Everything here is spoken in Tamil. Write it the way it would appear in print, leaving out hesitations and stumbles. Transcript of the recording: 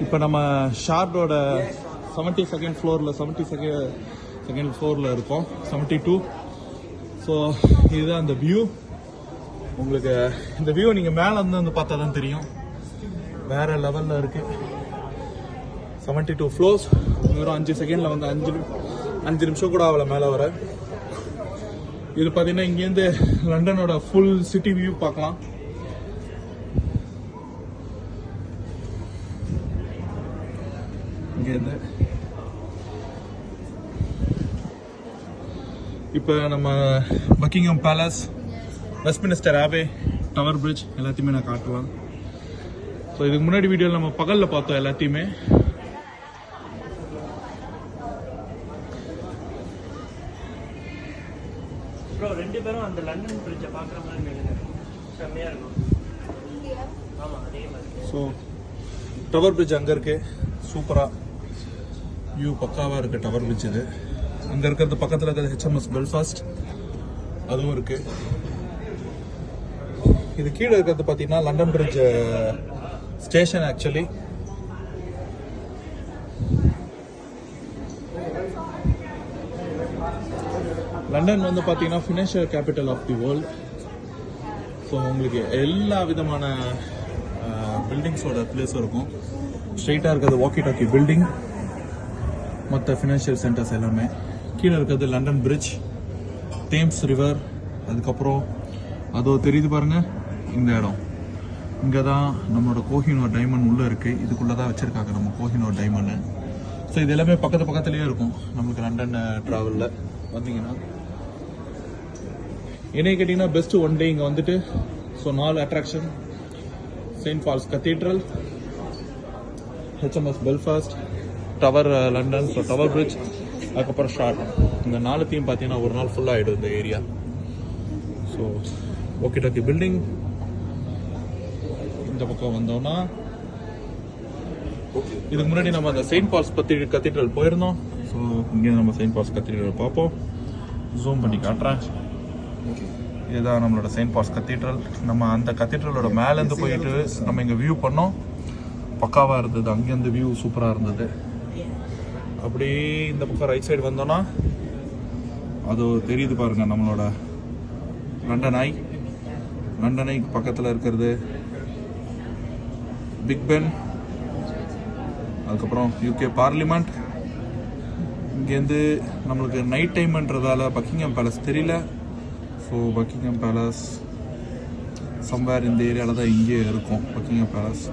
இப்போ நம்ம ஷார்டோட 72nd ஃப்ளோரில் 72nd ஃப்ளோரில் இருக்கோம், 72. ஸோ இதுதான் அந்த வியூ. உங்களுக்கு இந்த வியூ நீங்கள் மேலே வந்து பார்த்தா தான் தெரியும், வேற லெவலில் இருக்கு. 72 ஃப்ளோர்ஸ். வெறும் 5 செகண்டில் வந்து 5 நிமிஷம் கூட ஆகல மேலே வர. இது பார்த்தீங்கன்னா இங்கேருந்து லண்டனோட ஃபுல் சிட்டி வியூ பார்க்கலாம். இங்கேருந்து இப்போ நம்ம Buckingham Palace, Westminster Abbey, Tower Bridge எல்லாத்தையுமே நான் காட்டுவேன். ஸோ இதுக்கு முன்னாடி வீடியோவில் நம்ம பகலில் பார்த்தோம் எல்லாத்தையுமே. ப்ரோ ரெண்டு பேரும் அந்த லண்டன் பிரிட்ஜை பார்க்குற மாதிரி செம்மையாக இருக்கும். ஆமாம் அதே மாதிரி. ஸோ டவர் பிரிட்ஜ் அங்கே இருக்கு, சூப்பராக வியூ பக்காவாக இருக்குது. டவர் பிரிட்ஜ் இது அங்கே இருக்கிறது, பக்கத்தில் இருக்கிறது ஹெச்எம்எஸ் பெல்ஃபாஸ்ட், அதுவும் இருக்கு. இது கீழே இருக்கிறது பார்த்தீங்கன்னா London Bridge station. Actually London வந்து பார்த்தீங்கன்னா financial capital of the world. So உங்களுக்கு எல்லா விதமான பில்டிங்ஸோட பிளேஸும் இருக்கும். ஸ்ட்ரெயிட்டாக இருக்கிறது வாக்கி டாக்கி பில்டிங், மற்ற ஃபினான்ஷியல் சென்டர்ஸ் எல்லாமே. கீழே இருக்கிறது லண்டன் பிரிட்ஜ், தேம்ஸ் ரிவர். அதுக்கப்புறம் அதோ தெரியுது பாருங்க, இந்த இடம் இங்கே தான் நம்மளோட கோஹினூர் டைமண்ட் உள்ளே இருக்குது. இதுக்குள்ளே தான் வச்சுருக்காங்க நம்ம கோஹினூர் டைமண்டு. ஸோ இது எல்லாமே பக்கத்துலேயே இருக்கும் நம்மளுக்கு லண்டன் ட்ராவலில் வந்தீங்கன்னா. என்னைய கேட்டிங்கன்னா பெஸ்ட் ஒன் டே இங்கே வந்துட்டு. So 4 attraction: Saint Paul's Cathedral, HMS Belfast, Tower London, so Tower Bridge, அதுக்கப்புறம் ஷார்ட். இந்த 4த்தையும் பார்த்தீங்கன்னா ஒரு நாள் ஃபுல்லாக ஆகிடும் இந்த area. So walkie talkie building. இந்த பக்கம் வந்தோம்னா இதுக்கு முன்னாடி நம்ம அந்த செயின்ட் பால்ஸ் கத்தீட்ரல் போயிருந்தோம். ஸோ இங்கே நம்ம செயின்ட் பால்ஸ் கத்தீட்ரல் பார்ப்போம். ஜூம் பண்ணி காட்டுறேன். இதுதான் நம்மளோட செயின்ட் பால்ஸ் கத்தீட்ரல். நம்ம அந்த கத்தீட்ரலோட மேலேருந்து போயிட்டு நம்ம இங்கே வியூ பண்ணோம், பக்காவாக இருந்தது. அங்கேருந்து வியூ சூப்பராக இருந்தது. அப்படியே இந்த பக்கம் ரைட் சைடு வந்தோம்னா அது தெரியுது பாருங்க, நம்மளோட லண்டன் ஐ. லண்டன் ஐக்கு பக்கத்தில் இருக்கிறது பிக் பென், அதுக்கப்புறம் யூகே பார்லிமெண்ட். இங்கேருந்து நம்மளுக்கு நைட் டைம்ன்றதால பக்கிங்ஹாம் பேலஸ் தெரியல. ஸோ பக்கிங்ஹாம் பேலஸ் சம்வேர் இந்த ஏரியாவில் தான் இங்கே இருக்கும் பக்கிங்ஹாம் பேலஸ்.